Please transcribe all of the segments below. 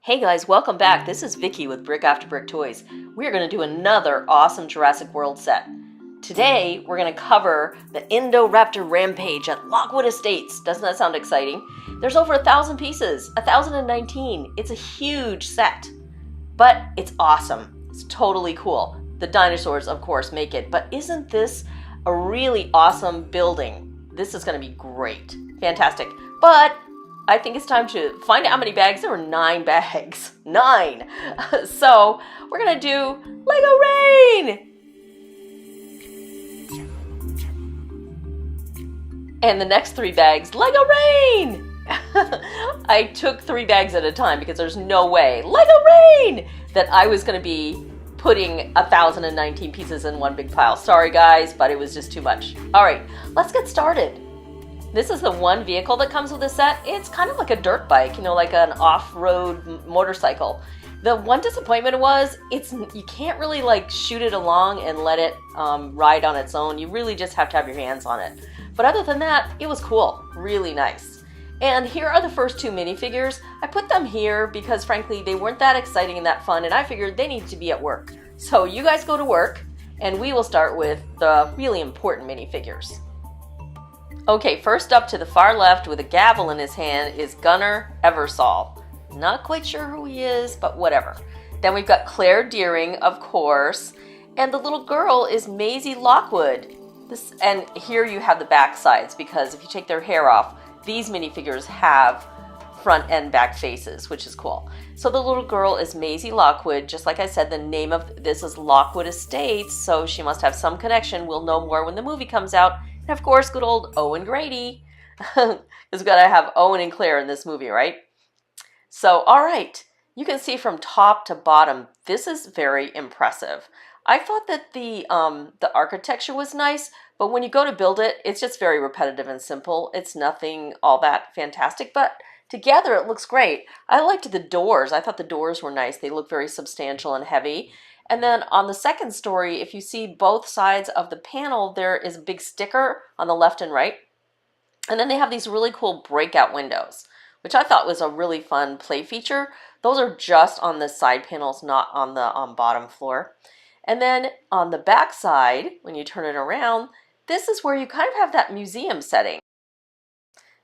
Hey guys, welcome back. This is Vicky with Brick After Brick Toys. We are going to do another awesome Jurassic World set. Today, we're going to cover the Indoraptor Rampage at Lockwood Estates. Doesn't that sound exciting? There's over 1,000 pieces, 1,019. It's a huge set, but it's awesome. It's totally cool. The dinosaurs, of course, make it, but isn't this a really awesome building? This is going to be great. Fantastic. But I think it's time to find out how many bags. There were 9 bags. 9! So, we're going to do Lego Rain! And the next 3 bags, Lego Rain! I took 3 bags at a time because there's no way, Lego Rain, that I was going to be putting 1,019 pieces in one big pile. Sorry guys, but it was just too much. Alright, let's get started. This is the one vehicle that comes with the set. It's kind of like a dirt bike, like an off-road motorcycle. The one disappointment was you can't really shoot it along and let it ride on its own. You really just have to have your hands on it. But other than that, it was cool, really nice. And here are the first 2 minifigures. I put them here because frankly they weren't that exciting and that fun, and I figured they need to be at work. So you guys go to work and we will start with the really important minifigures. Okay, first up to the far left with a gavel in his hand is Gunnar Eversole. Not quite sure who he is, but whatever. Then we've got Claire Dearing, of course, and the little girl is Maisie Lockwood. And here you have the back sides, because if you take their hair off, these minifigures have front and back faces, which is cool. So the little girl is Maisie Lockwood. Just like I said, the name of this is Lockwood Estates, so she must have some connection. We'll know more when the movie comes out. And of course, good old Owen Grady. Because we've got to have Owen and Claire in this movie, right? So, all right. You can see from top to bottom, this is very impressive. I thought that the architecture was nice, but when you go to build it, it's just very repetitive and simple. It's nothing all that fantastic, but together it looks great. I liked the doors. I thought the doors were nice. They look very substantial and heavy. And then on the second story, if you see both sides of the panel, there is a big sticker on the left and right. And then they have these really cool breakout windows, which I thought was a really fun play feature. Those are just on the side panels, not on the bottom floor. And then on the back side, when you turn it around, this is where you kind of have that museum setting.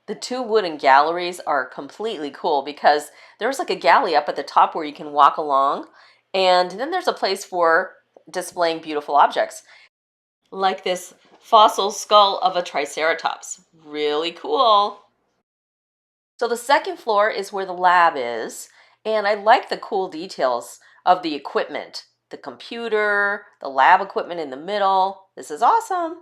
The 2 wooden galleries are completely cool because there's like a galley up at the top where you can walk along. And then there's a place for displaying beautiful objects, like this fossil skull of a Triceratops. Really cool. So the second floor is where the lab is, and I like the cool details of the equipment. The computer, the lab equipment in the middle. This is awesome.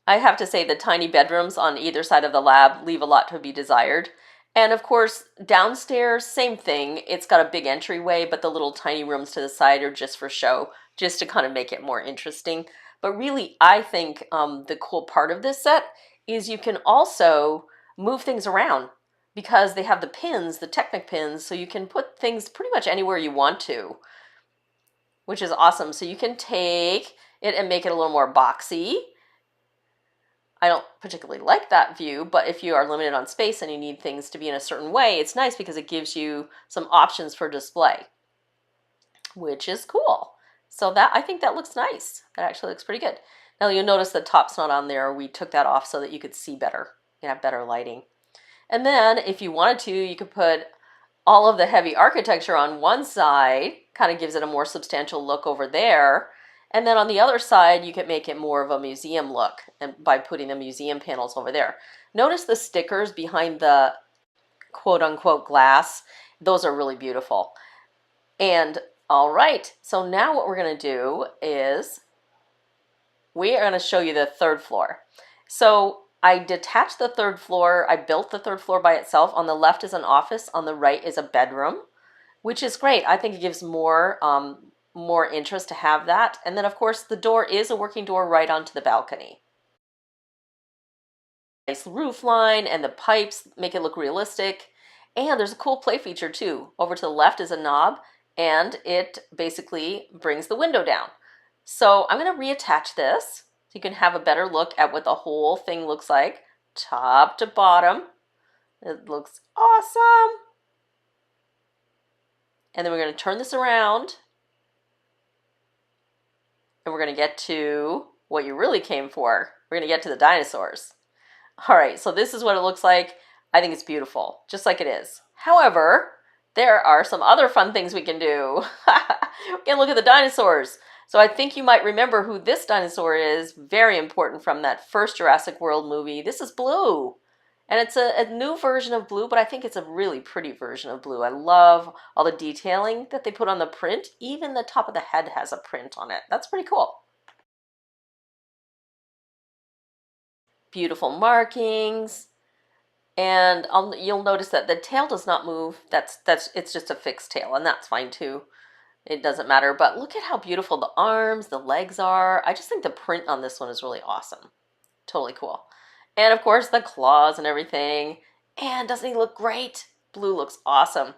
I have to say the tiny bedrooms on either side of the lab leave a lot to be desired. And of course, downstairs, same thing. It's got a big entryway, but the little tiny rooms to the side are just for show, just to kind of make it more interesting. But really, I think the cool part of this set is you can also move things around because they have the pins, the Technic pins, so you can put things pretty much anywhere you want to, which is awesome. So you can take it and make it a little more boxy. I don't particularly like that view, but if you are limited on space and you need things to be in a certain way, it's nice because it gives you some options for display, which is cool. So I think that looks nice. That actually looks pretty good. Now you'll notice the top's not on there. We took that off so that you could see better. You have better lighting. And then if you wanted to, you could put all of the heavy architecture on one side, kind of gives it a more substantial look over there. And then on the other side, you can make it more of a museum look and by putting the museum panels over there. Notice the stickers behind the quote-unquote glass. Those are really beautiful. And all right, so now what we're going to do is we are going to show you the 3rd floor. So I detached the 3rd floor. I built the 3rd floor by itself. On the left is an office. On the right is a bedroom, which is great. I think it gives more interest to have that. And then of course the door is a working door right onto the balcony. Nice roof line and the pipes make it look realistic. And there's a cool play feature too. Over to the left is a knob and it basically brings the window down. So I'm going to reattach this so you can have a better look at what the whole thing looks like, top to bottom. It looks awesome. And then we're going to turn this around. And we're going to get to what you really came for. We're going to get to the dinosaurs. All right, so this is what it looks like. I think it's beautiful, just like it is. However, there are some other fun things we can do. We can look at the dinosaurs. So I think you might remember who this dinosaur is. Very important from that first Jurassic World movie. This is Blue. And it's a new version of Blue, but I think it's a really pretty version of Blue. I love all the detailing that they put on the print. Even the top of the head has a print on it. That's pretty cool. Beautiful markings. And you'll notice that the tail does not move. It's just a fixed tail, and that's fine too. It doesn't matter. But look at how beautiful the arms, the legs are. I just think the print on this one is really awesome. Totally cool. And of course the claws and everything. And doesn't he look great? Blue looks awesome.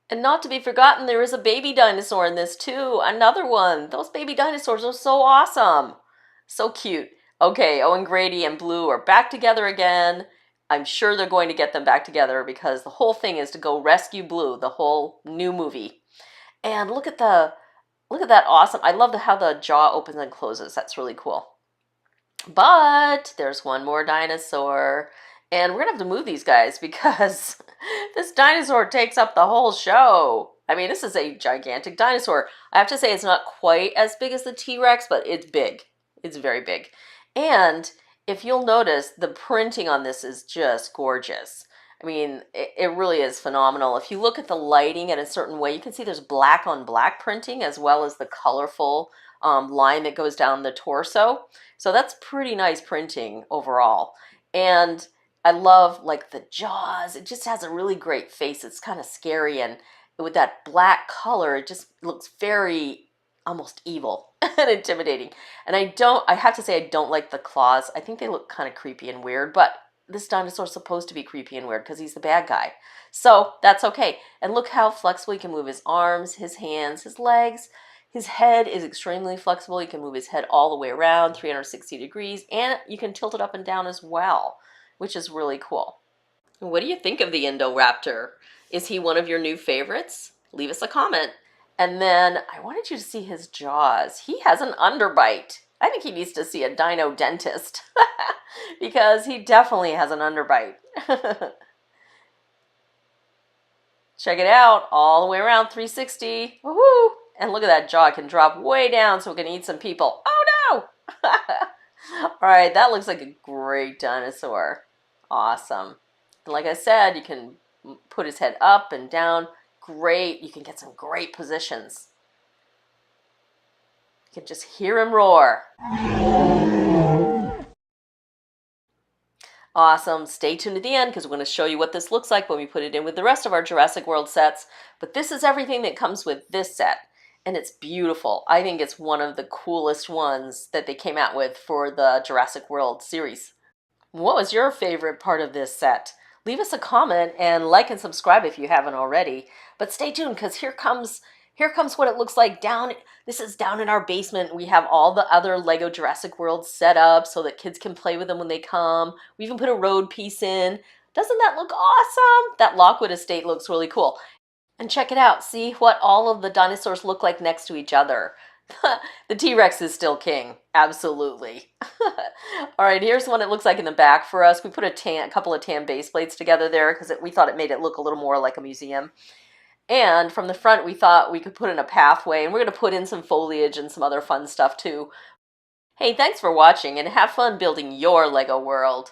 And not to be forgotten, there is a baby dinosaur in this too. Another one. Those baby dinosaurs are so awesome. So cute. Okay, Owen Grady and Blue are back together again. I'm sure they're going to get them back together because the whole thing is to go rescue Blue, the whole new movie. And look at that awesome. I love how the jaw opens and closes. That's really cool. But there's one more dinosaur. And we're going to have to move these guys because this dinosaur takes up the whole show. I mean, this is a gigantic dinosaur. I have to say it's not quite as big as the T-Rex, but it's big. It's very big. And if you'll notice, the printing on this is just gorgeous. I mean, it really is phenomenal. If you look at the lighting in a certain way, you can see there's black on black printing as well as the colorful line that goes down the torso. So that's pretty nice printing overall. And I love like the jaws. It just has a really great face. It's kind of scary, and with that black color, it just looks very almost evil and intimidating. And I have to say I don't like the claws. I think they look kind of creepy and weird, but this dinosaur's supposed to be creepy and weird because he's the bad guy. So that's okay. And look how flexible he can move his arms, his hands, his legs. His head is extremely flexible. You can move his head all the way around 360 degrees, and you can tilt it up and down as well, which is really cool. What do you think of the Indoraptor? Is he one of your new favorites? Leave us a comment. And then I wanted you to see his jaws. He has an underbite. I think he needs to see a dino dentist because he definitely has an underbite. Check it out, all the way around 360. Woohoo! And look at that jaw, it can drop way down so it can eat some people. Oh no! All right, that looks like a great dinosaur. Awesome. And like I said, you can put his head up and down. Great, you can get some great positions. You can just hear him roar. Awesome. Stay tuned to the end because we're going to show you what this looks like when we put it in with the rest of our Jurassic World sets. But this is everything that comes with this set. And it's beautiful. I think it's one of the coolest ones that they came out with for the Jurassic World series. What was your favorite part of this set? Leave us a comment and like and subscribe if you haven't already. But stay tuned because here comes what it looks like down. This is down in our basement. We have all the other Lego Jurassic World set up so that kids can play with them when they come. We even put a road piece in. Doesn't that look awesome? That Lockwood estate looks really cool. And check it out. See what all of the dinosaurs look like next to each other. The T-Rex is still king. Absolutely. All right, here's what it looks like in the back for us. We put a couple of tan base plates together there because we thought it made it look a little more like a museum. And from the front, we thought we could put in a pathway, and we're going to put in some foliage and some other fun stuff too. Hey, thanks for watching, and have fun building your Lego world.